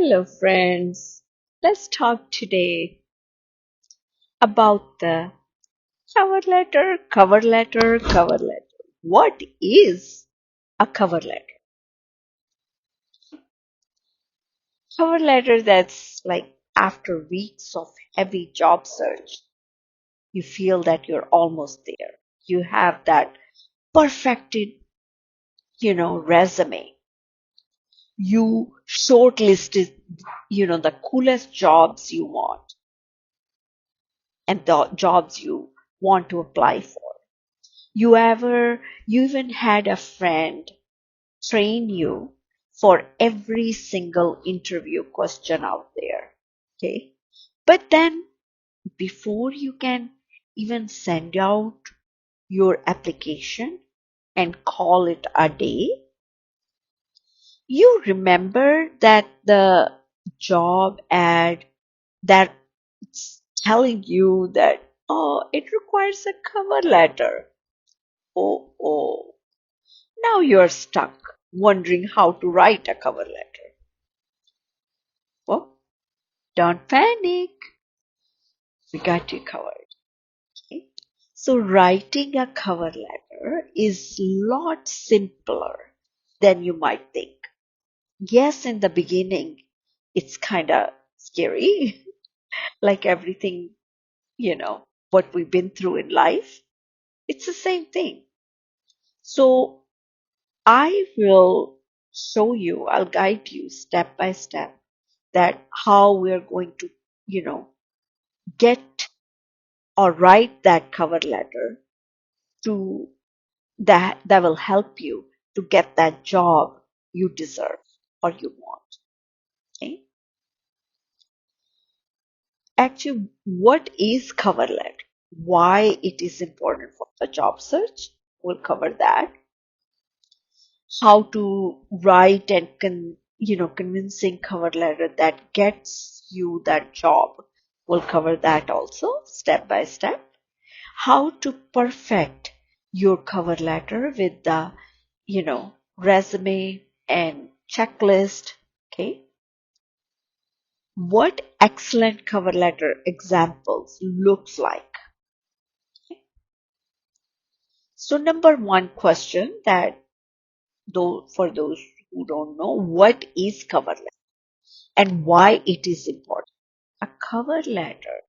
Hello, friends. Let's talk today about the cover letter, cover letter, cover letter. What is a cover letter? Cover letter that's like after weeks of heavy job search, you feel that you're almost there. You have that perfected, resume. You shortlisted, the coolest jobs you want and the jobs you want to apply for. You even had a friend train you for every single interview question out there. Okay. But then before you can even send out your application and call it a day, you remember that the job ad that's telling you that, oh, it requires a cover letter. Oh. Now you're stuck wondering how to write a cover letter. Well, don't panic. We got you covered. Okay? So writing a cover letter is a lot simpler than you might think. Yes, in the beginning, it's kind of scary, like everything, what we've been through in life. It's the same thing. So I will I'll guide you step by step that how we're going to, get or write that cover letter to that will help you to get that job you deserve or you want. Okay. Actually, what is cover letter? Why it is important for the job search? We'll cover that. How to write and convincing cover letter that gets you that job. We'll cover that also step by step. How to perfect your cover letter with the resume and checklist. Okay. What excellent cover letter examples looks like. Okay. So number one question that though for those who don't know, what is cover letter and why it is important? A cover letter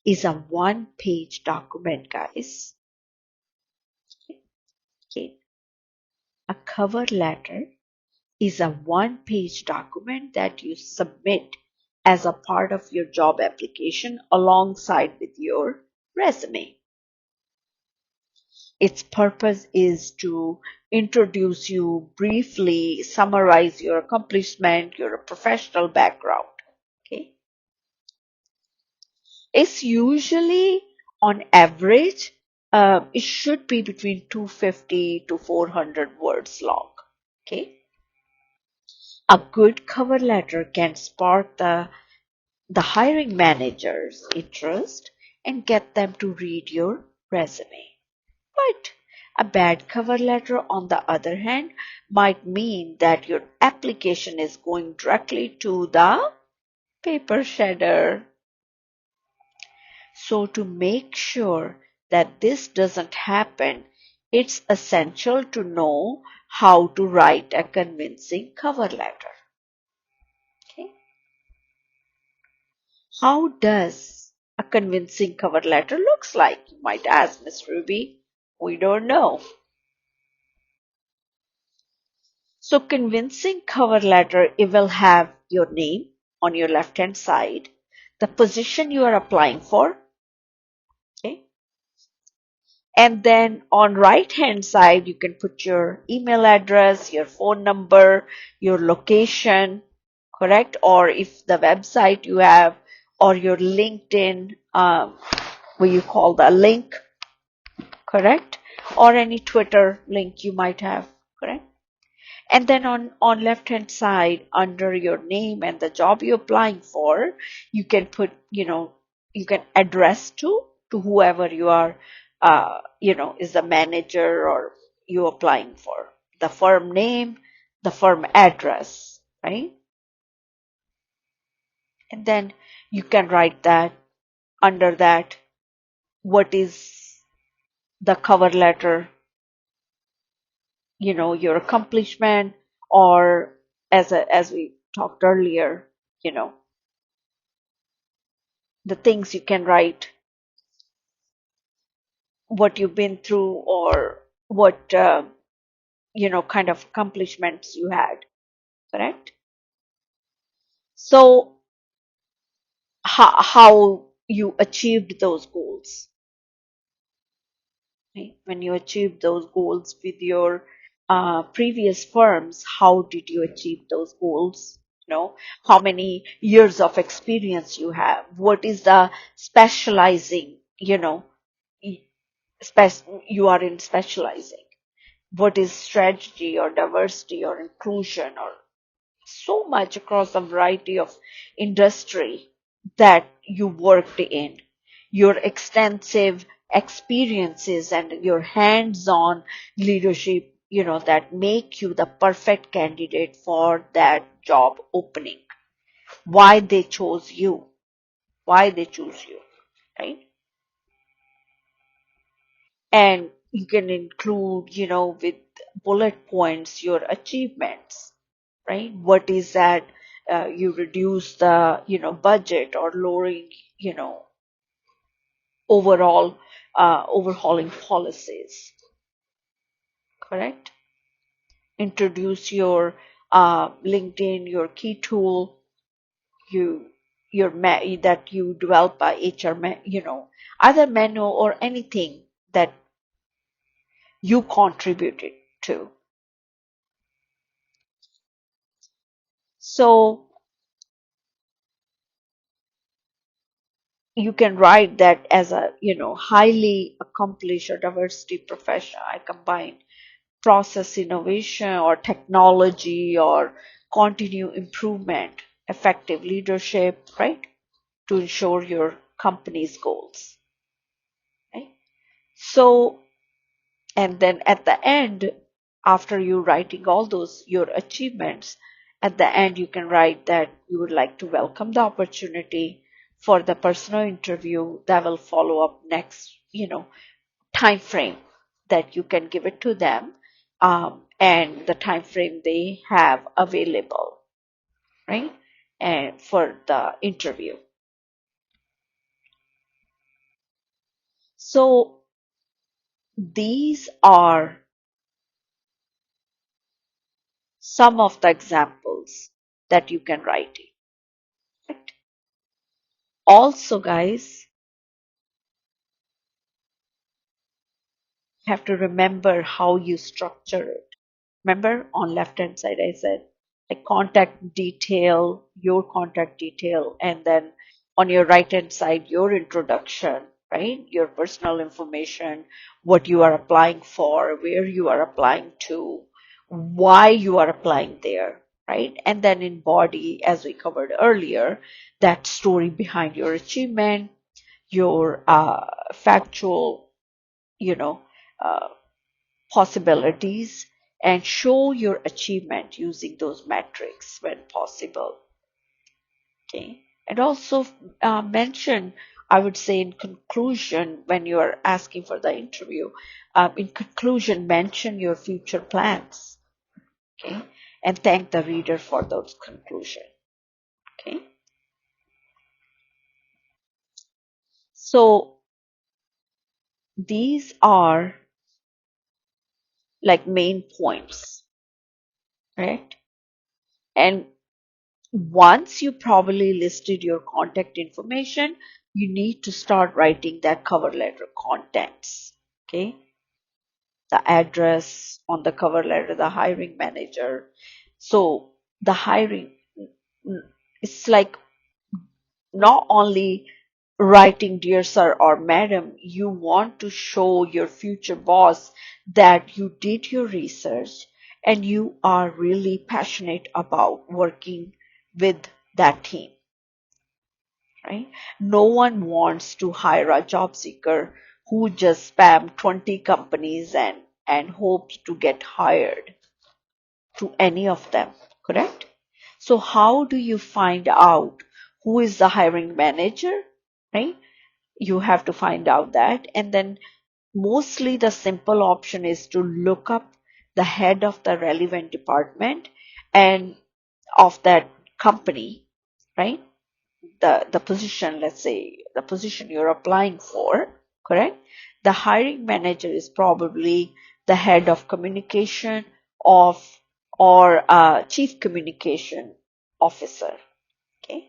is a one-page document, guys. Okay. A cover letter is a one-page document that you submit as a part of your job application alongside with your resume. Its purpose is to introduce you briefly, summarize your accomplishment, your professional background. Okay. It's usually on average, it should be between 250 to 400 words long. Okay. A good cover letter can spark the hiring manager's interest and get them to read your resume. But a bad cover letter, on the other hand, might mean that your application is going directly to the paper shredder. So to make sure that this doesn't happen, it's essential to know how to write a convincing cover letter. Okay. How does a convincing cover letter looks like? You might ask, Miss Ruby. We don't know. So convincing cover letter, it will have your name on your left hand side, the position you are applying for, okay? And then on right hand side, you can put your email address, your phone number, your location, correct? Or if the website you have, or your LinkedIn, what you call the link, correct? Or any Twitter link you might have, correct? And then on left hand side, under your name and the job you're applying for, you can put, you can address to whoever you are, is the manager or you applying for. The firm name, the firm address, right? And then you can write that under that, what is the cover letter, your accomplishment, or as we talked earlier, you know, the things you can write, what you've been through, or what, kind of accomplishments you had, correct? So how you achieved those goals, right? When you achieved those goals with your previous firms, how did you achieve those goals? How many years of experience you have? What is the specializing, you are in specializing? What is strategy or diversity or inclusion or so much across a variety of industry that you worked in, your extensive experiences and your hands-on leadership, that make you the perfect candidate for that job opening. Why they chose you, why they choose you, right? And you can include, with bullet points, your achievements, right? What is that? You reduce the, budget, or lowering, overall, overhauling policies, correct? Introduce your LinkedIn, your key tool, you that you develop by HR, either manual or anything that you contributed to. So you can write that as a, highly accomplished or diversity professional. I combine process innovation or technology or continue improvement, effective leadership, right? To ensure your company's goals, right? So, and then at the end, after you writing all those, your achievements, at the end, you can write that you would like to welcome the opportunity for the personal interview that will follow up next, time frame that you can give it to them, and the time frame they have available, right? And for the interview. So these are some of the examples that you can write in. Right? Also, guys, you have to remember how you structure it. Remember, on left hand side I said like your contact detail, and then on your right hand side your introduction, right? Your personal information, what you are applying for, where you are applying to, why you are applying there, right? And then in body, as we covered earlier, that story behind your achievement, your factual, you know, uh, possibilities, and show your achievement using those metrics when possible. Okay. And also mention, I would say in conclusion, when you are asking for the interview, in conclusion, mention your future plans. Okay. And thank the reader for those conclusions. Okay. So these are like main points, right? And once you probably listed your contact information, you need to start writing that cover letter contents. Okay. The address on the cover letter, the hiring manager. So the hiring, it's like not only writing dear sir or madam, you want to show your future boss that you did your research and you are really passionate about working with that team, right? No one wants to hire a job seeker who just spam 20 companies and hopes to get hired to any of them, correct? So how do you find out who is the hiring manager, right? You have to find out that. And then mostly the simple option is to look up the head of the relevant department and of that company, right? The position, let's say the position you're applying for, correct? The hiring manager is probably the head of communication of or chief communication officer. Okay.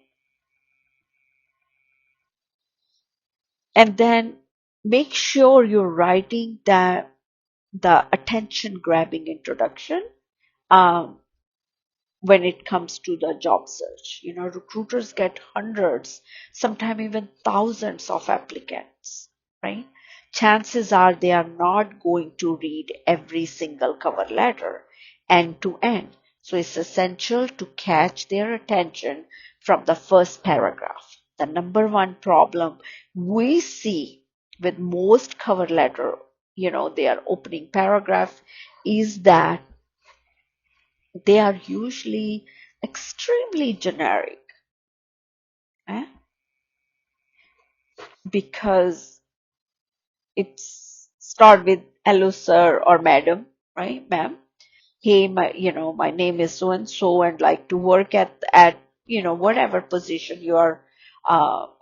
And then make sure you're writing the attention grabbing introduction um, when it comes to the job search. Recruiters get hundreds, sometimes even thousands of applicants, right? Chances are they are not going to read every single cover letter end to end. So it's essential to catch their attention from the first paragraph. The number one problem we see with most cover letter, their opening paragraph is that they are usually extremely generic, eh? Because it's start with hello sir or madam, right, ma'am? Hey, my name is so and so and like to work at whatever position you are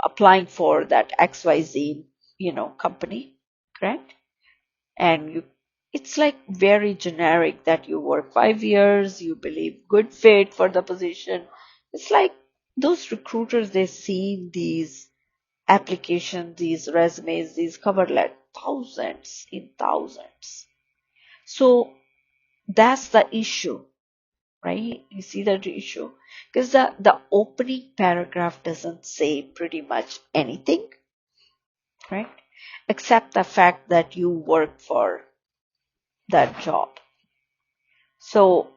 applying for, that XYZ company, correct? And it's like very generic that you work 5 years, you believe good fit for the position. It's like those recruiters, they see these applications, these resumes, these cover letters, thousands in thousands. So that's the issue, right? You see that issue? Because the opening paragraph doesn't say pretty much anything, right? Except the fact that you work for that job. So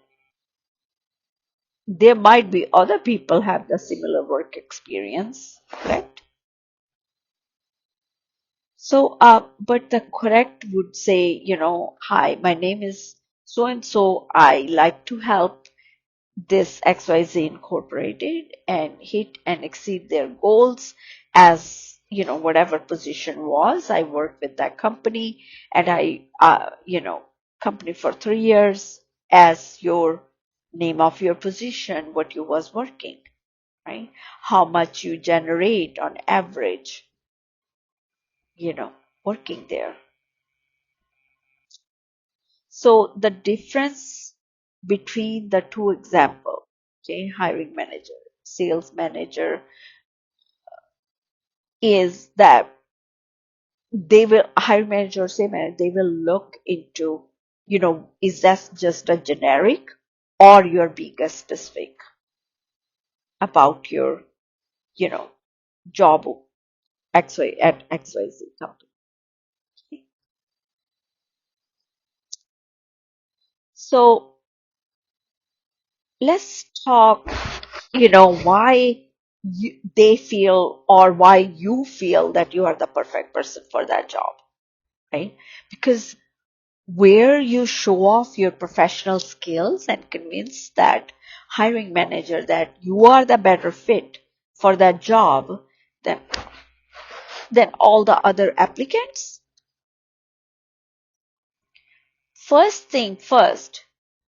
there might be other people have the similar work experience, correct? So, but the correct would say, hi, my name is so and so. I like to help this XYZ Incorporated and hit and exceed their goals as, whatever position was. I worked with that company and company for 3 years as your name of your position, what you was working, right? How much you generate on average, you know, working there. So the difference between the two example, okay, hiring manager, sales manager, is that they will hiring manager, sales manager, they will look into, is that just a generic or you're being a specific about your, you know, job at XYZ company. So let's talk, why they feel or why you feel that you are the perfect person for that job, right? Because where you show off your professional skills and convince that hiring manager that you are the better fit for that job than all the other applicants. First thing first,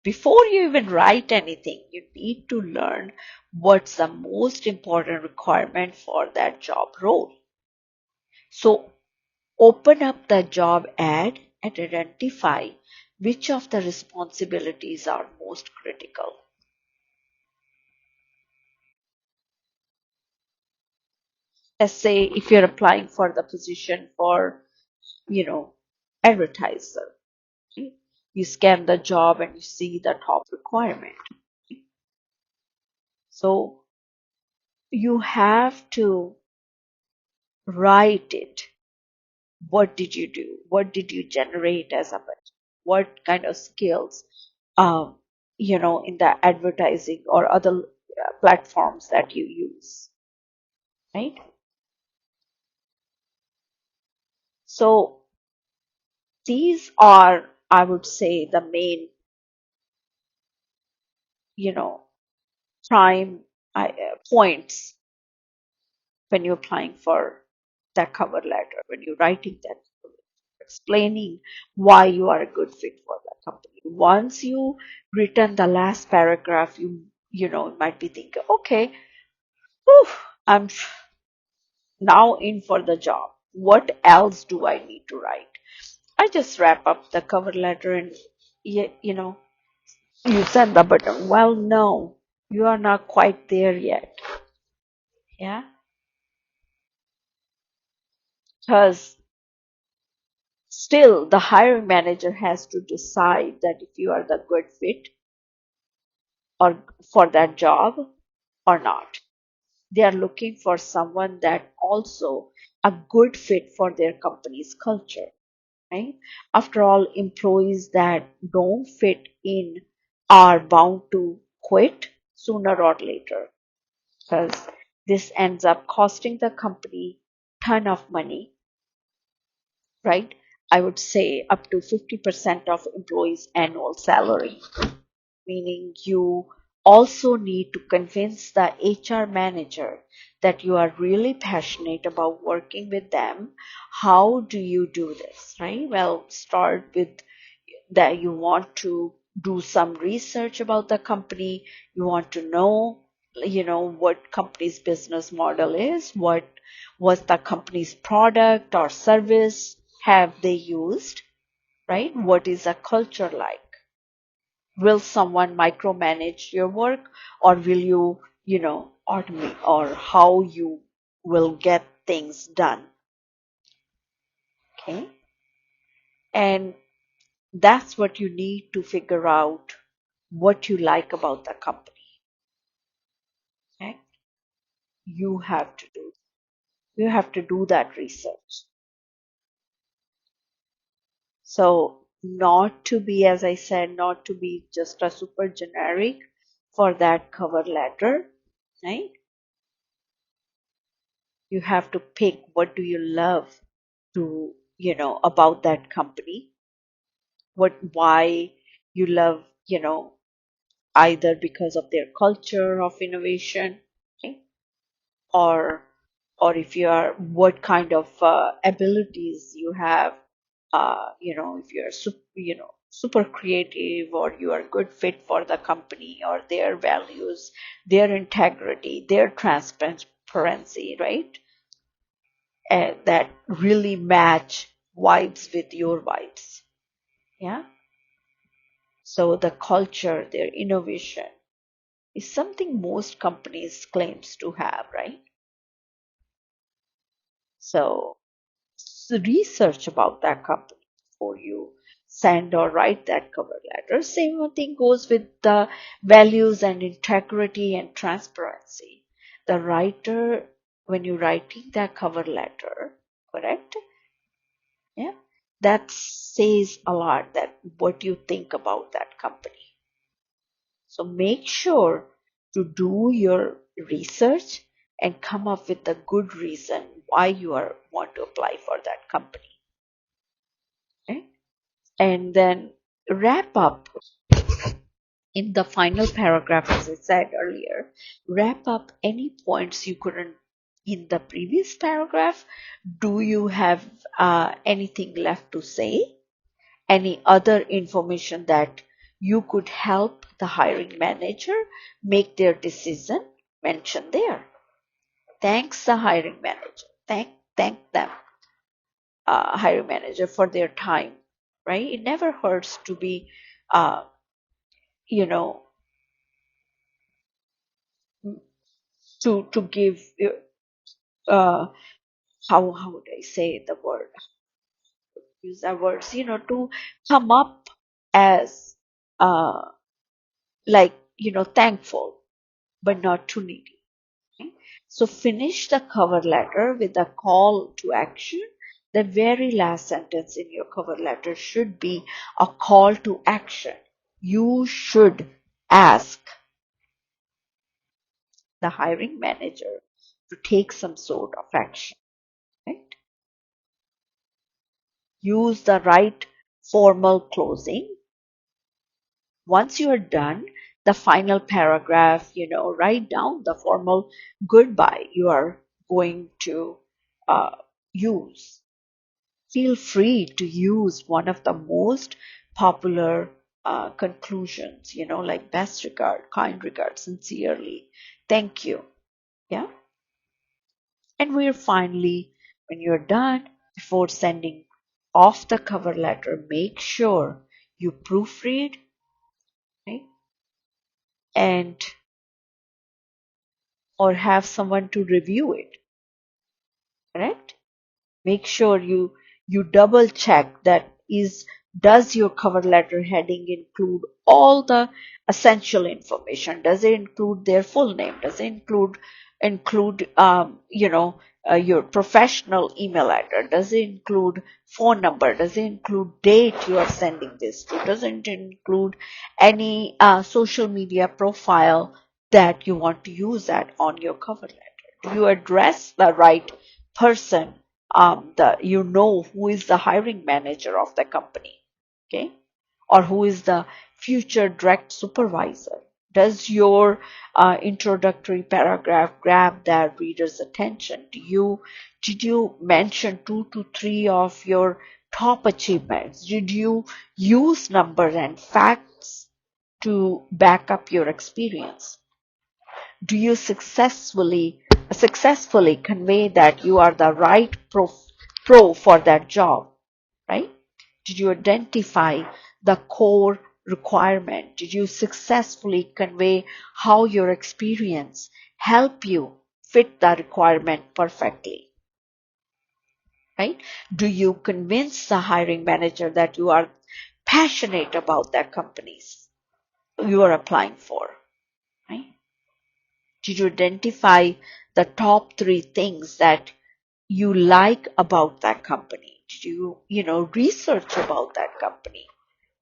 before you even write anything, you need to learn what's the most important requirement for that job role. So open up the job ad and identify which of the responsibilities are most critical. Let's say if you're applying for the position for, you know, advertiser, okay? You scan the job and you see the top requirement. So you have to write it. What did you do? What did you generate as a budget? What kind of skills, um, in the advertising or other platforms that you use, right? So these are, I would say, the main, you know, prime points when you're applying for that cover letter, when you're writing that, explaining why you are a good fit for that company. Once you written the last paragraph, you might be thinking, okay, whew, I'm now in for the job. What else do I need to write? I just wrap up the cover letter and you send the button. Well, no, you are not quite there yet. Yeah, because still the hiring manager has to decide that if you are the good fit or for that job or not. They are looking for someone that also a good fit for their company's culture, right? After all, employees that don't fit in are bound to quit sooner or later, because this ends up costing the company ton of money, right? I would say up to 50% of employees' annual salary, meaning you also need to convince the HR manager that you are really passionate about working with them. How do you do this, right? Well, start with that you want to do some research about the company. You want to know what company's business model is, what was the company's product or service have they used, right? What is a culture like? Will someone micromanage your work, or will you automate, or how you will get things done? Okay. And that's what you need to figure out what you like about the company. Okay. You have to do. You have to do that research. So not to be, as I said, not to be just a super generic for that cover letter, right? You have to pick what do you love to about that company, why you love, either because of their culture of innovation, okay? or or if you are, what kind of abilities you have, if you're super creative, or you are good fit for the company, or their values, their integrity, their transparency, right? And that really match vibes with your vibes. Yeah. So the culture, their innovation is something most companies claims to have, right? So research about that company before you send or write that cover letter. Same thing goes with the values and integrity and transparency. The writer, when you're writing that cover letter, correct? Yeah. That says a lot, that what you think about that company. So make sure to do your research and come up with a good reason why you want to apply for that company. Okay? And then wrap up in the final paragraph, as I said earlier, wrap up any points you couldn't in the previous paragraph. Do you have anything left to say? Any other information that you could help the hiring manager make their decision? Mention there. Thanks the hiring manager. Thank them, hiring manager, for their time. Right? It never hurts to be, uh, you know, to give. Uh, how would I say the word? Use the words. To come up as uh, like thankful, but not too needy. Okay? So finish the cover letter with a call to action. The very last sentence in your cover letter should be a call to action. You should ask the hiring manager to take some sort of action. Right? Use the right formal closing. Once you are done, the final paragraph, write down the formal goodbye. You are going to use, feel free to use one of the most popular conclusions, like best regard, kind regard, sincerely, thank you. Yeah. And we're finally, when you're done, before sending off the cover letter, make sure you proofread, right? And or have someone to review it, correct? Make sure you double check that is does your cover letter heading include all the essential information? Does it include their full name? Does it include your professional email address? Does it include phone number? Does it include date you are sending this to? Does it include any social media profile that you want to use that on your cover letter? Do you address the right person, who is the hiring manager of the company, okay, or who is the future direct supervisor? Does your introductory paragraph grab that reader's attention? Did you mention 2 to 3 of your top achievements? Did you use numbers and facts to back up your experience? Do you successfully convey that you are the right pro for that job, right? Did you identify the core requirement? Did you successfully convey how your experience help you fit the requirement perfectly, right? Do you convince the hiring manager that you are passionate about that companies you are applying for, right? Did you identify the top 3 things that you like about that company? Did research about that company?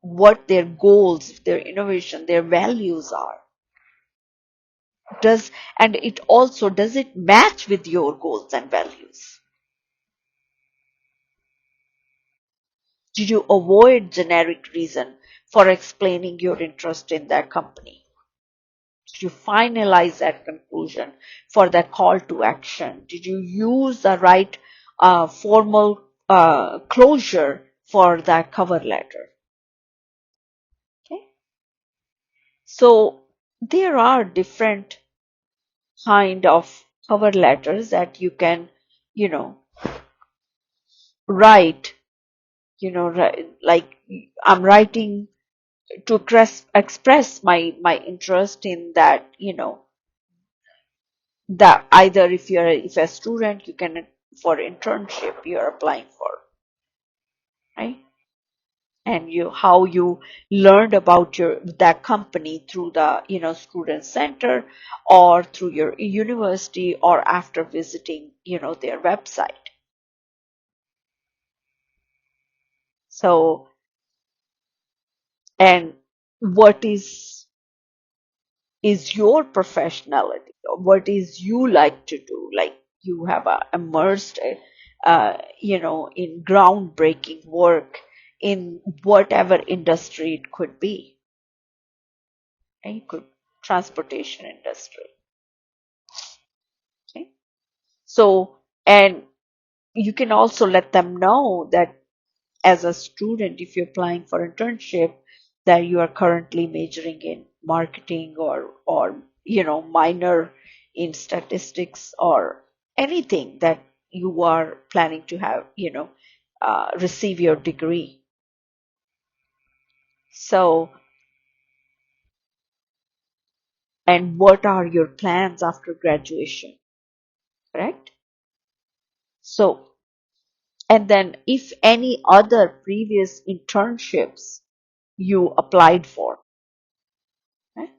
What their goals, their innovation, their values are? Does it match with your goals and values? Did you avoid generic reason for explaining your interest in that company? Did you finalize that conclusion for that call to action? Did you use the right formal closure for that cover letter? Okay. So there are different kind of cover letters that you can, you know, write, like I'm writing to express my interest in that, that either if you're a student, you can, for internship you're applying for, right? And how you learned about that company through the student center, or through your university, or after visiting their website. So, and what is your professionality? What is you like to do? Like you have immersed in groundbreaking work in whatever industry it could be, right? It could transportation industry. Okay. So, and you can also let them know that as a student, if you're applying for internship, that you are currently majoring in marketing, or minor in statistics, or anything that you are planning to have, receive your degree. So, and what are your plans after graduation, correct? So, and then if any other previous internships you applied for, right?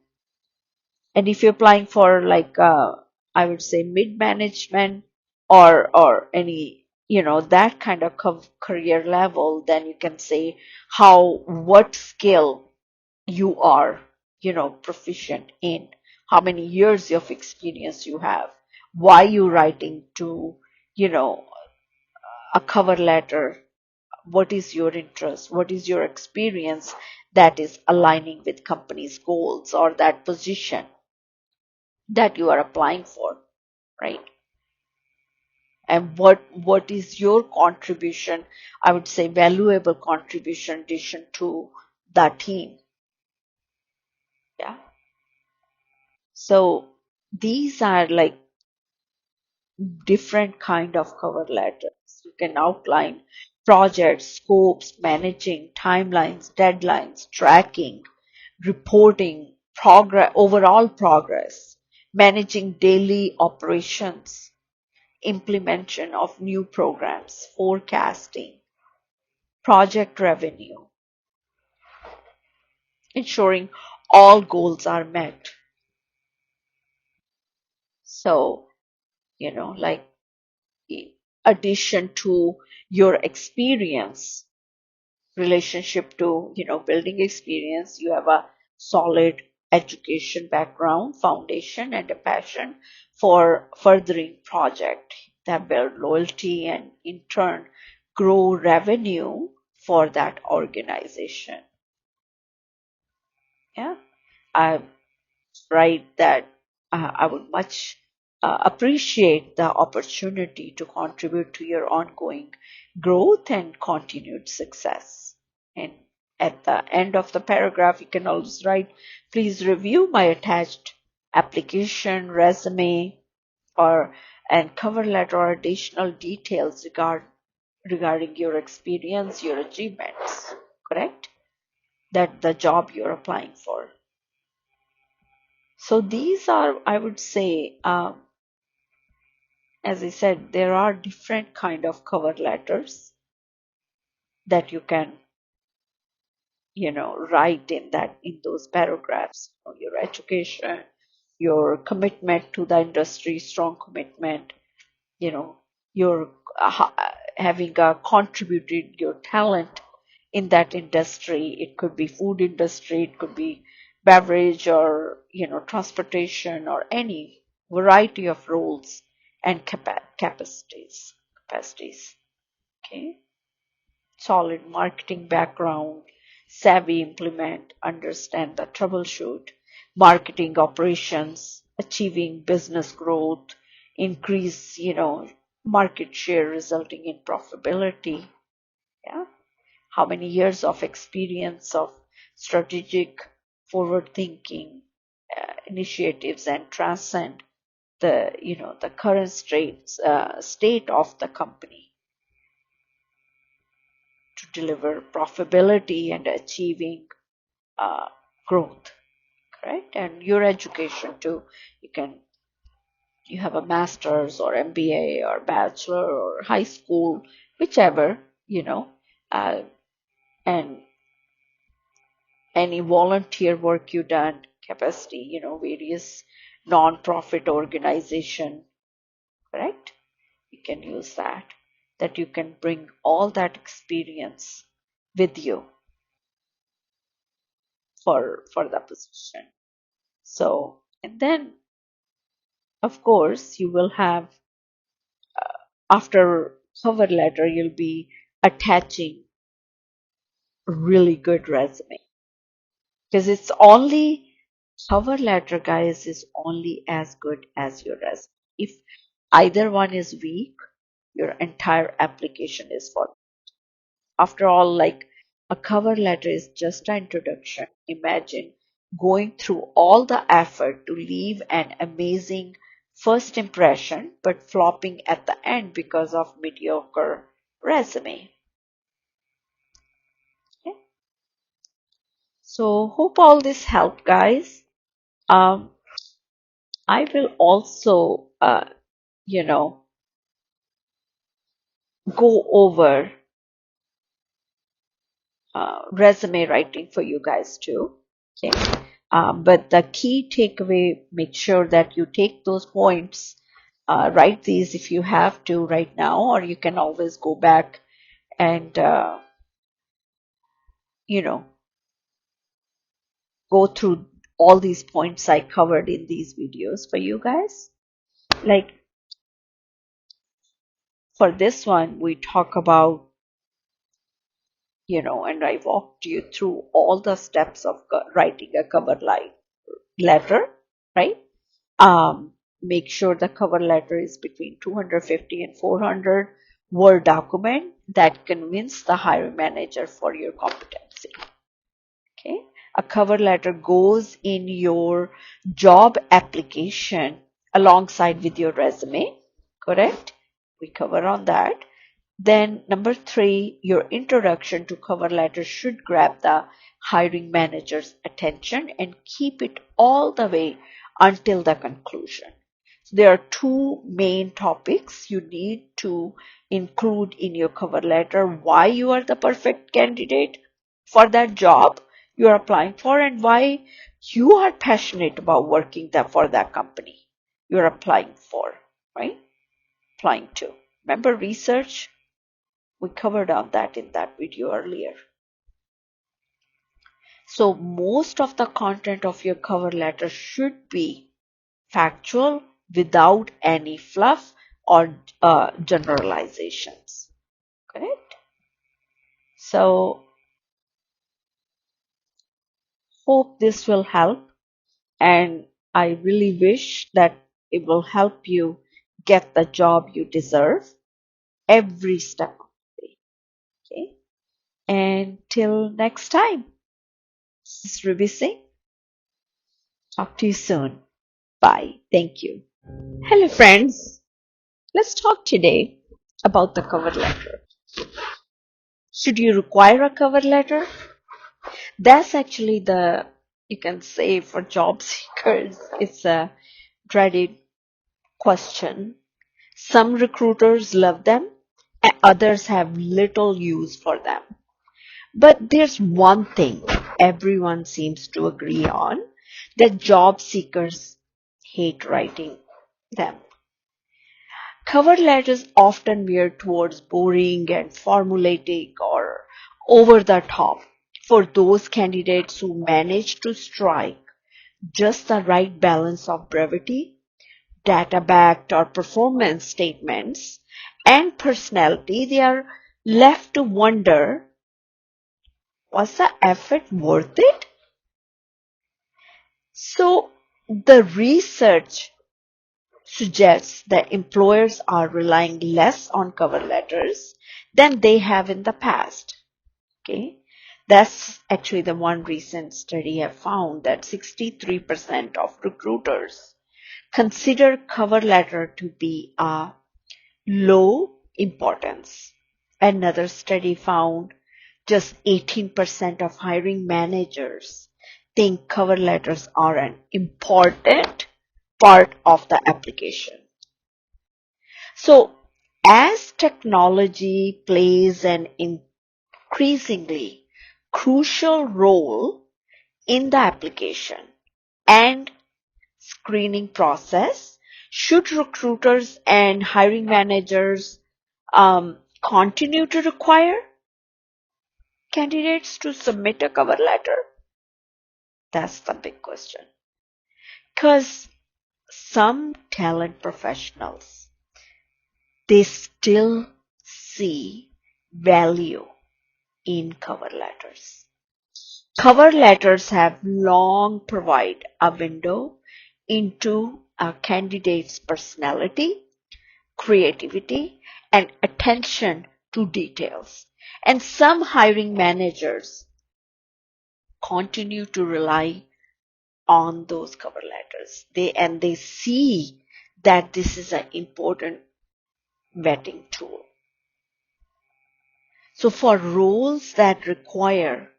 And if you're applying for, like, I would say mid management, or any, that kind of career level, then you can say what skill you are, proficient in, how many years of experience you have, why you writing to, you know, a cover letter, what is your interest, what is your experience that is aligning with company's goals, or that position that you are applying for, right? and what is your contribution, I would say valuable contribution addition to the team. Yeah. So these are like different kind of cover letters. You can outline projects, scopes, managing timelines, deadlines, tracking, reporting, progress, overall progress, managing daily operations, implementation of new programs, forecasting, project revenue, ensuring all goals are met. So, like addition to your experience, relationship to, building experience, you have a solid education background, foundation, and a passion for furthering project that build loyalty and in turn grow revenue for that organization. Yeah. I write that I would much appreciate the opportunity to contribute to your ongoing growth and continued success. And at the end of the paragraph, you can always write, please review my attached application, resume, or and cover letter or additional details regarding your experience, your achievements, correct? That the job you're applying for. So these are, I would say, as I said, there are different kind of cover letters that you can, write in those paragraphs. Your education, your commitment to the industry, strong commitment, you know, your having contributed your talent in that industry. It could be food industry, it could be beverage or transportation or any variety of roles and capacities. Okay, solid marketing background, savvy implement, understand the troubleshoot, marketing operations, achieving business growth, increase, market share resulting in profitability. Yeah. How many years of experience of strategic forward thinking initiatives and transcend the current state of the company to deliver profitability and achieving uh, growth, correct? And your education too. You have a master's or MBA or bachelor or high school, whichever, uh, and any volunteer work you done, capacity, various non-profit organization, correct? You can use that you can bring all that experience with you for the position. So, and then of course you will have, after cover letter, you'll be attaching really good resume, because it's only cover letter, guys, is only as good as your resume. If either one is weak, your entire application is for. After all, like, a cover letter is just an introduction. Imagine going through all the effort to leave an amazing first impression but flopping at the end because of mediocre resume. Okay? So hope all this helped, guys. Um, I will also, you know, go over resume writing for you guys too. Okay. But the key takeaway, make sure that you take those points, write these if you have to right now, or you can always go back and, you know, go through all these points I covered in these videos for you guys. Like for this one, we talk about, and I walked you through all the steps of writing a cover letter, right? Um, make sure the cover letter is between 250 and 400 word document that convince the hiring manager for your competency. Okay, a cover letter goes in your job application alongside with your resume, correct? We cover on that. Then number 3, your introduction to cover letter should grab the hiring manager's attention and keep it all the way until the conclusion. So there are 2 main topics you need to include in your cover letter: why you are the perfect candidate for that job you are applying for, and why you are passionate about working for that company you are applying for, right? Applying to. Remember research? We covered on that in that video earlier. So most of the content of your cover letter should be factual without any fluff or generalizations. Correct? So hope this will help, and I really wish that it will help you get the job you deserve every step of the way. Okay? And till next time, this is Ruby Singh. Talk to you soon. Bye. Thank you. Hello, friends. Let's talk today about the cover letter. Should you require a cover letter? That's actually you can say for job seekers, it's a dreaded question. Some recruiters love them and others have little use for them. But there's one thing everyone seems to agree on, that job seekers hate writing them. Cover letters often veer towards boring and formulaic or over the top for those candidates who manage to strike just the right balance of brevity, data-backed or performance statements, and personality. They are left to wonder, was the effort worth it? So the research suggests that employers are relying less on cover letters than they have in the past. Okay, that's actually the one recent study have found that 63% of recruiters consider cover letter to be a low importance. Another study found just 18% of hiring managers think cover letters are an important part of the application. So, as technology plays an increasingly crucial role in the application and screening process, should recruiters and hiring managers continue to require candidates to submit a cover letter? That's the big question. Because some talent professionals, they still see value in cover letters. Cover letters have long provided a window into a candidate's personality, creativity, and attention to details. And some hiring managers continue to rely on those cover letters. They see that this is an important vetting tool. So for roles that require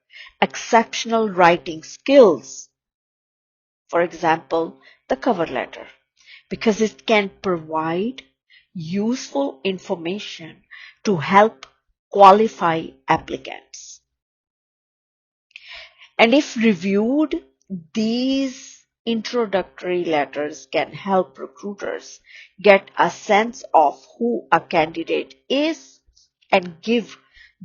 exceptional writing skills, for example, the cover letter, because it can provide useful information to help qualify applicants. And if reviewed, these introductory letters can help recruiters get a sense of who a candidate is and give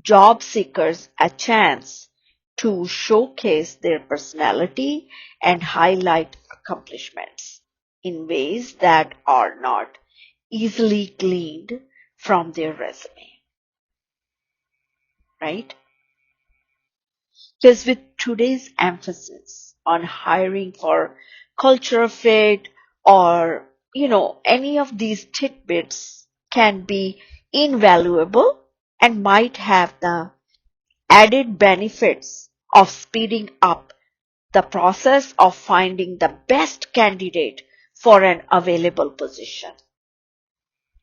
job seekers a chance to showcase their personality and highlight accomplishments in ways that are not easily gleaned from their resume. Right? Because with today's emphasis on hiring for culture fit or any of these tidbits can be invaluable and might have the added benefits of speeding up the process of finding the best candidate for an available position.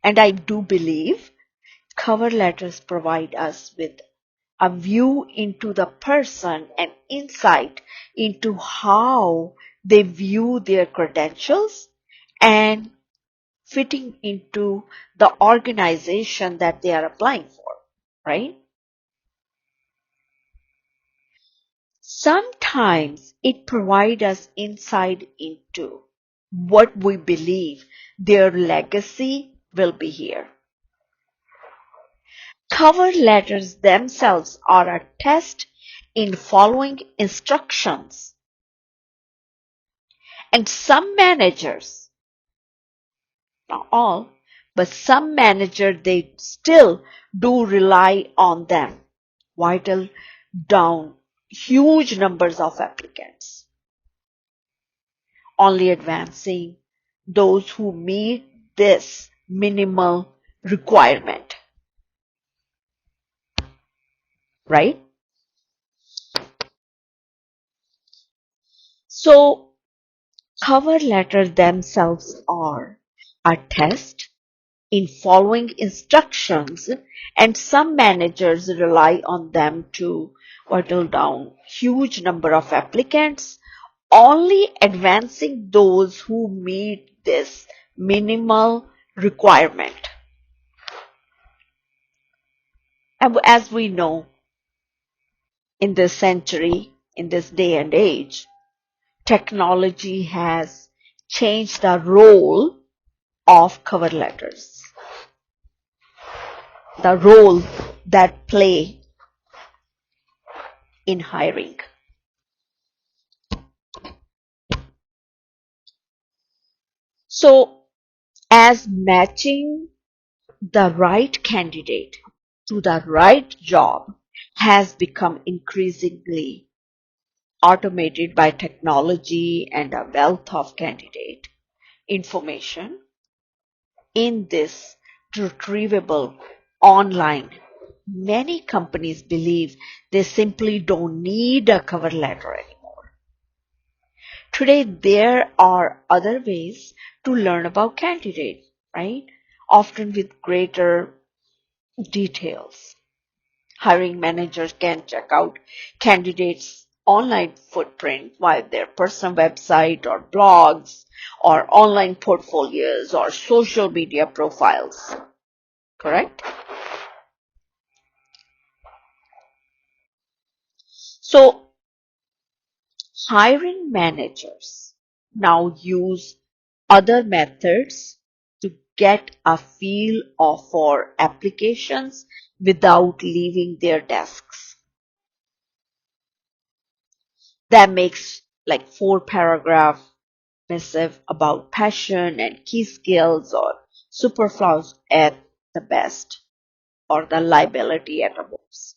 And I do believe cover letters provide us with a view into the person and insight into how they view their credentials and fitting into the organization that they are applying for, right? Sometimes it provides us insight into what we believe their legacy will be here. Cover letters themselves are a test in following instructions. And some managers, not all, but some managers, they still do rely on them, whittle down huge numbers of applicants, only advancing those who meet this minimal requirement, right? So cover letters themselves are a test in following instructions, and some managers rely on them to whittle down huge number of applicants, only advancing those who meet this minimal requirement. And as we know, in this century, in this day and age, technology has changed the role of cover letters, the role that play in hiring. So, as matching the right candidate to the right job has become increasingly automated by technology and a wealth of candidate information in this retrievable online, many companies believe they simply don't need a cover letter anymore. Today, there are other ways to learn about candidates, right? Often with greater details. Hiring managers can check out candidates' online footprint via their personal website or blogs or online portfolios or social media profiles. Correct? So, hiring managers now use other methods to get a feel for applications without leaving their desks. That makes like 4-paragraph missive about passion and key skills or superfluous at the best or the liability at the most.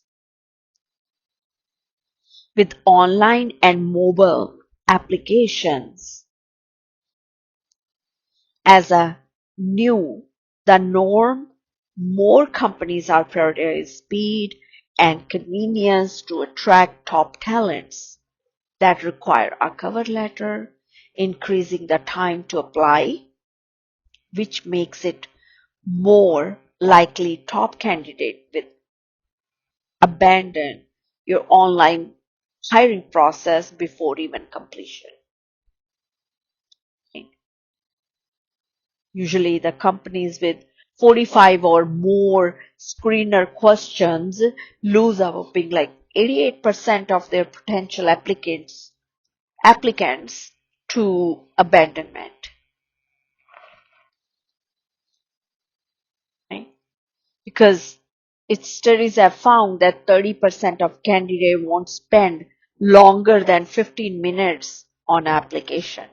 With online and mobile applications as a the norm, more companies are prioritizing speed and convenience to attract top talents that require a cover letter, increasing the time to apply, which makes it more likely top candidate will abandon your online hiring process before even completion. Usually the companies with 45 or more screener questions lose a whopping like 88% of their potential applicants to abandonment. Right? Because its studies have found that 30% of candidates won't spend longer than 15 minutes on application.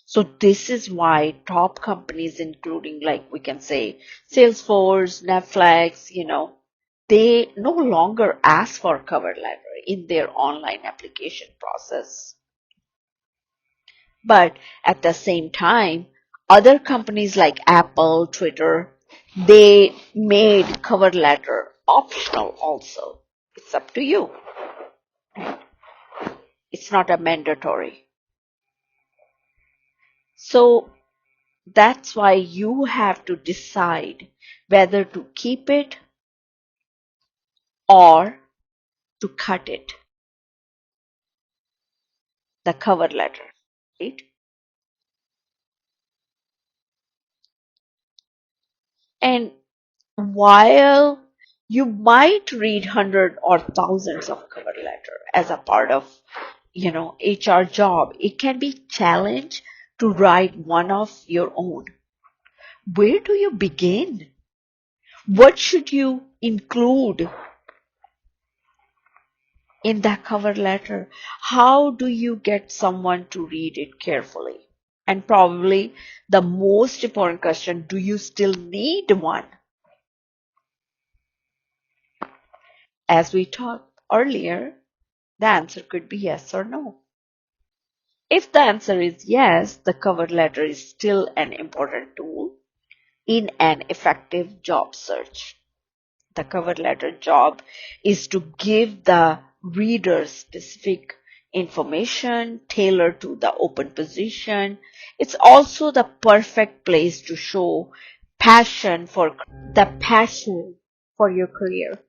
So this is why top companies, including like we can say Salesforce, Netflix, they no longer ask for cover letter in their online application process. But at the same time, other companies like Apple, Twitter, they made cover letter optional also. It's up to you. It's not a mandatory. So that's why you have to decide whether to keep it or to cut it, the cover letter, right? And while you might read hundred or thousands of cover letter as a part of, HR job, it can be challenge to write one of your own. Where do you begin? What should you include in that cover letter? How do you get someone to read it carefully? And probably the most important question, do you still need one? As we talked earlier, the answer could be yes or no. If the answer is yes, the cover letter is still an important tool in an effective job search. The cover letter job is to give the reader specific information tailored to the open position. It's also the perfect place to show passion for your career.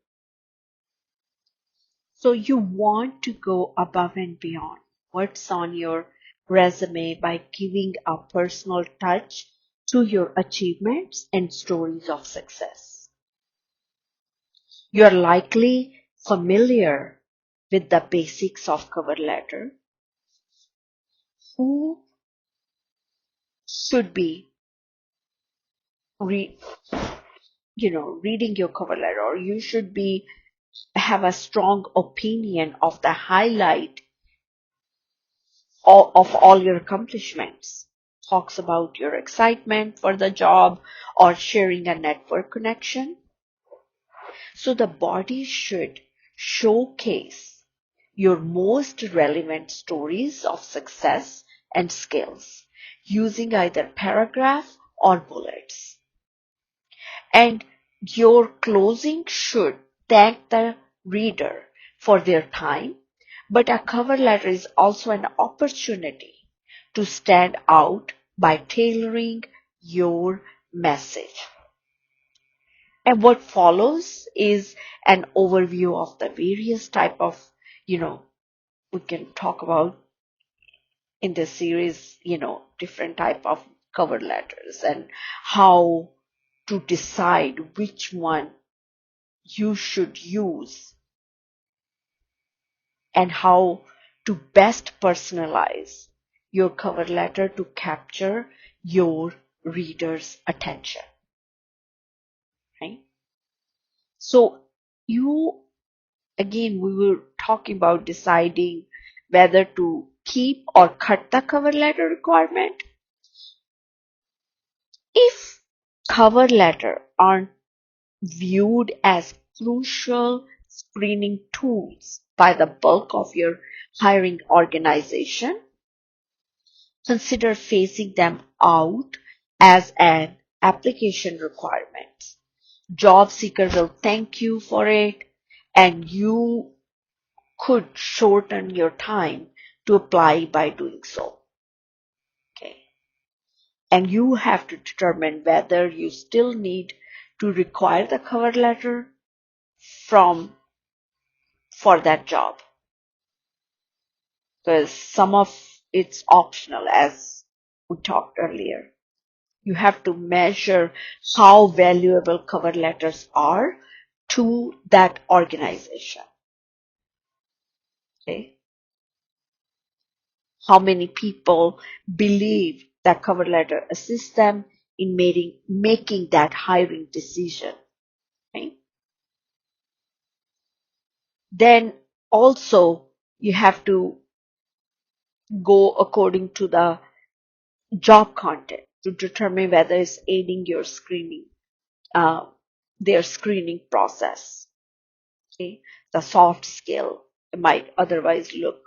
So you want to go above and beyond what's on your resume by giving a personal touch to your achievements and stories of success. You're likely familiar with the basics of cover letter. Who should be re, reading your cover letter, or you should be have a strong opinion of the highlight of all your accomplishments. Talks about your excitement for the job or sharing a network connection. So the body should showcase your most relevant stories of success and skills using either paragraph or bullets. And your closing should thank the reader for their time, but a cover letter is also an opportunity to stand out by tailoring your message. And what follows is an overview of the various type of, we can talk about in this series, different type of cover letters and how to decide which one you should use and how to best personalize your cover letter to capture your reader's attention, right? So you, again, we were talking about deciding whether to keep or cut the cover letter requirement. If cover letter aren't viewed as crucial screening tools by the bulk of your hiring organization, consider phasing them out as an application requirement. Job seeker will thank you for it, and you could shorten your time to apply by doing so. Okay. And you have to determine whether you still need to require the cover letter for that job, because some of it's optional, as we talked earlier. You have to measure how valuable cover letters are to that organization. Okay. How many people believe that cover letter assists them in making that hiring decision, right? Then also you have to go according to the job content to determine whether it's aiding your screening, uh, their screening process. Okay, the soft skill might otherwise look,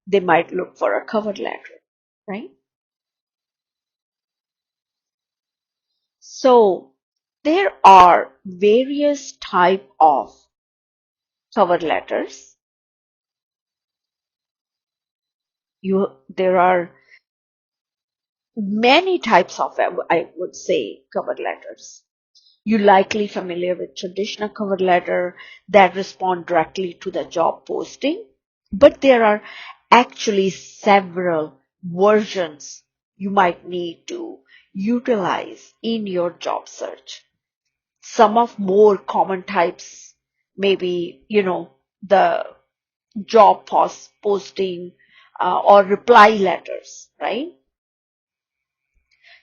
they might look for a cover letter, right? So there are various type of cover letters. There are many types of, I would say, cover letters. You're likely familiar with traditional cover letter that respond directly to the job posting, but there are actually several versions you might need to utilize in your job search. Some of more common types, maybe, the job posting or reply letters, right?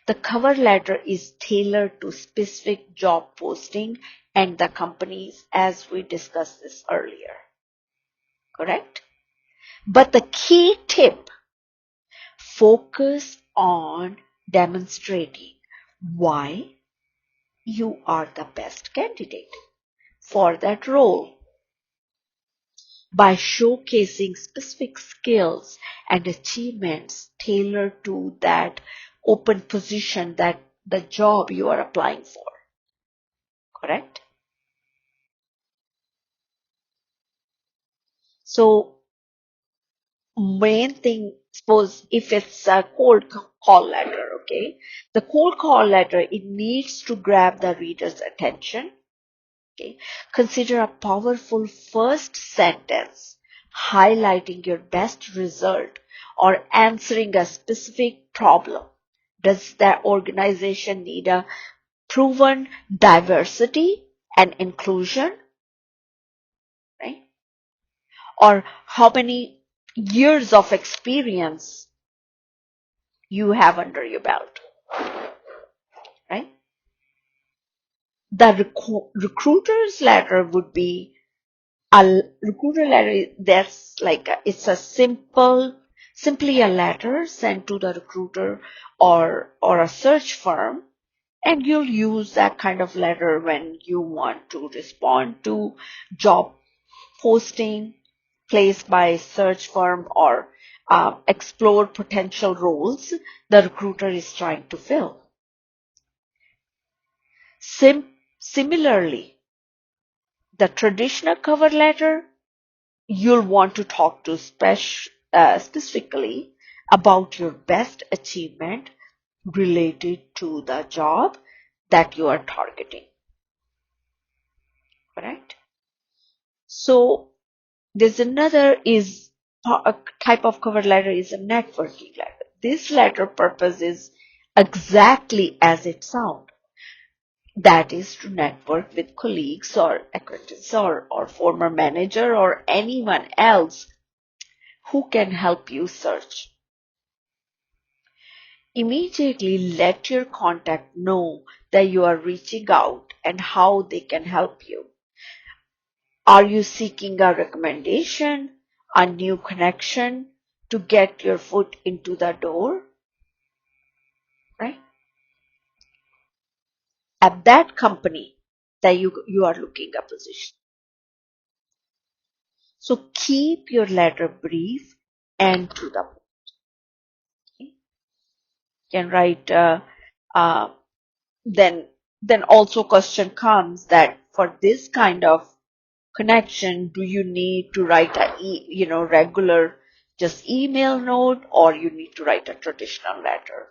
The cover letter is tailored to specific job posting and the companies, as we discussed this earlier. Correct? But the key tip, focus on demonstrating why you are the best candidate for that role by showcasing specific skills and achievements tailored to that open position, that the job you are applying for. Correct? So main thing, suppose if it's a cold call letter, okay, the cold call letter, it needs to grab the reader's attention. Okay, consider a powerful first sentence highlighting your best result or answering a specific problem. Does the organization need a proven diversity and inclusion, right? Or how many years of experience you have under your belt, right? The recruiter's letter would be a recruiter letter. That's like it's a simply a letter sent to the recruiter or a search firm, and you'll use that kind of letter when you want to respond to job posting placed by search firm or explore potential roles the recruiter is trying to fill. Similarly, the traditional cover letter, you'll want to talk to specifically about your best achievement related to the job that you are targeting. Correct? So there's another is a type of cover letter is a networking letter. This letter purpose is exactly as it sounds. That is to network with colleagues or acquaintances or former manager or anyone else who can help you search. Immediately let your contact know that you are reaching out and how they can help you. Are you seeking a recommendation, a new connection to get your foot into the door? Right? At that company that you are looking a position. So keep your letter brief and to the point. Okay? You can write uh, then also question comes that for this kind of connection, do you need to write a regular just email note, or you need to write a traditional letter?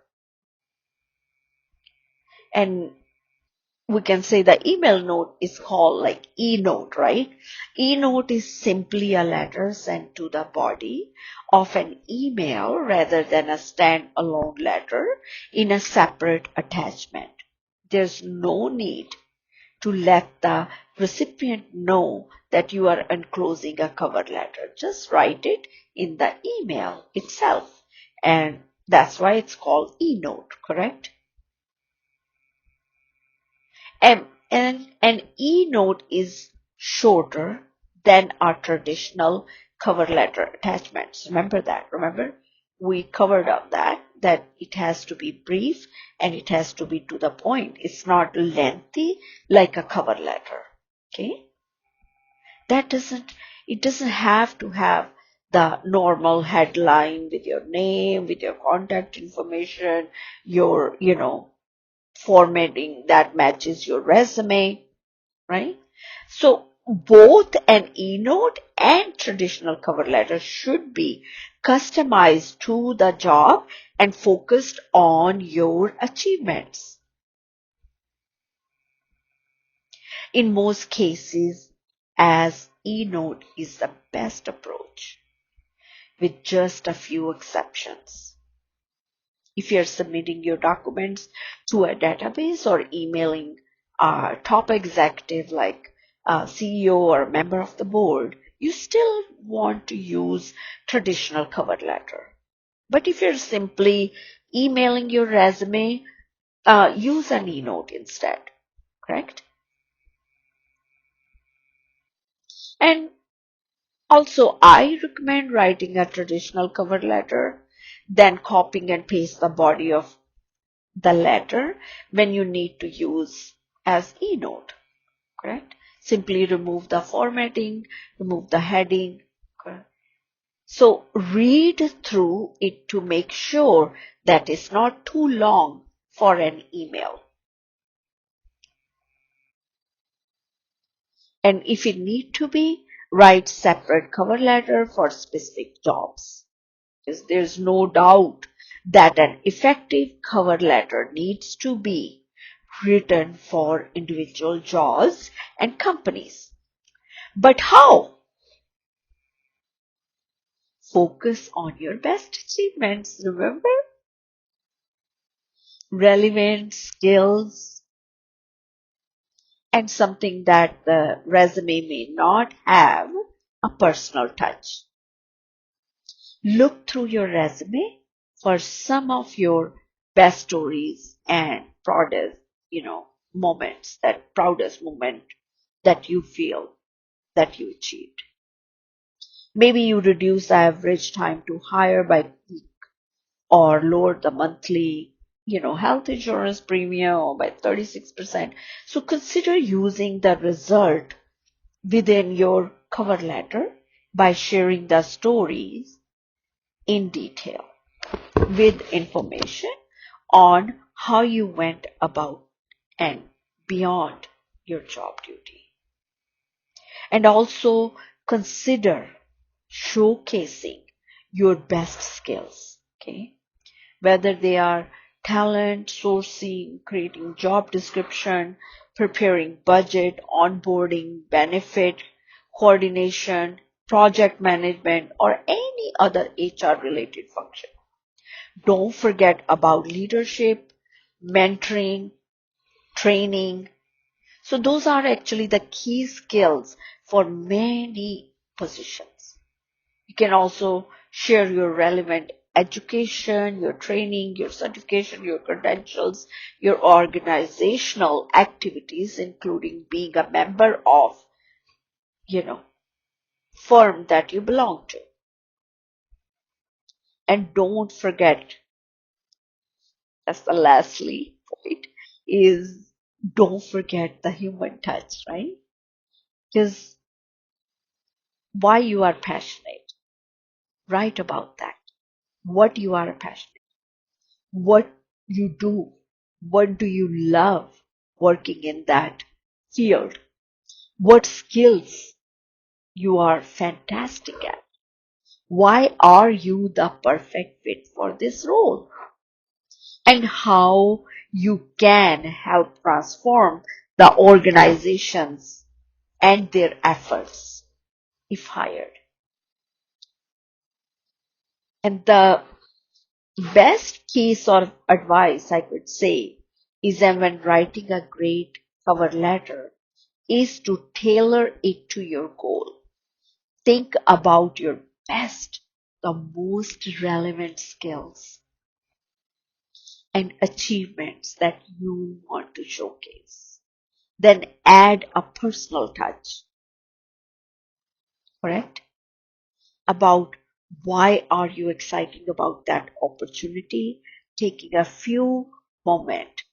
And we can say the email note is called like e-note, right? E-note is simply a letter sent to the body of an email rather than a standalone letter in a separate attachment. There's no need to let the recipient know that you are enclosing a cover letter. Just write it in the email itself. And that's why it's called e-note, correct? And an e-note is shorter than our traditional cover letter attachments. Remember that. Remember, we covered up that it has to be brief and it has to be to the point. It's not lengthy like a cover letter. Okay? It doesn't have to have the normal headline with your name, with your contact information, your, formatting that matches your resume, right? So both an e-note and traditional cover letter should be customized to the job and focused on your achievements. In most cases, as e-note is the best approach, with just a few exceptions. If you're submitting your documents to a database or emailing a top executive like a CEO or a member of the board, you still want to use traditional cover letter. But if you're simply emailing your resume, use an e-note instead, correct? And also, I recommend writing a traditional cover letter, then copying and paste the body of the letter when you need to use as e-note, correct? Simply remove the formatting, remove the heading, correct? So read through it to make sure that it's not too long for an email. And if it need to be, write separate cover letter for specific jobs. Because there's no doubt that an effective cover letter needs to be written for individual jobs and companies. But how? Focus on your best achievements, remember? Relevant skills and something that the resume may not have, a personal touch. Look through your resume for some of your best stories and proudest, proudest moment that you feel that you achieved. Maybe you reduce the average time to hire by week or lower the monthly, health insurance premium by 36%. So consider using the result within your cover letter by sharing the stories in detail with information on how you went about and beyond your job duty. And also consider showcasing your best skills, okay? Whether they are talent sourcing, creating job description, preparing budget, onboarding, benefit, coordination, project management, or any other HR related function. Don't forget about leadership, mentoring, training. So those are actually the key skills for many positions. You can also share your relevant education, your training, your certification, your credentials, your organizational activities, including being a member of, firm that you belong to. And don't forget, that's the lastly point, is don't forget the human touch, right? Because why you are passionate, write about that. What you are passionate, what you do, what do you love working in that field, what skills you are fantastic at, why are you the perfect fit for this role, and how you can help transform the organizations and their efforts if hired. And the best case of advice I could say is that when writing a great cover letter is to tailor it to your goal. Think about your best, the most relevant skills and achievements that you want to showcase. Then add a personal touch, correct? About why are you excited about that opportunity, taking a few minutes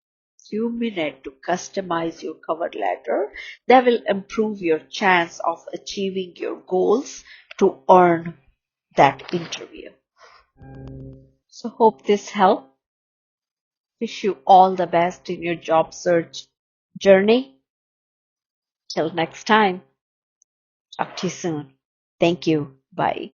to customize your cover letter that will improve your chance of achieving your goals to earn that interview. So hope this helped. Wish you all the best in your job search journey. Till next time, talk to you soon. Thank you. Bye.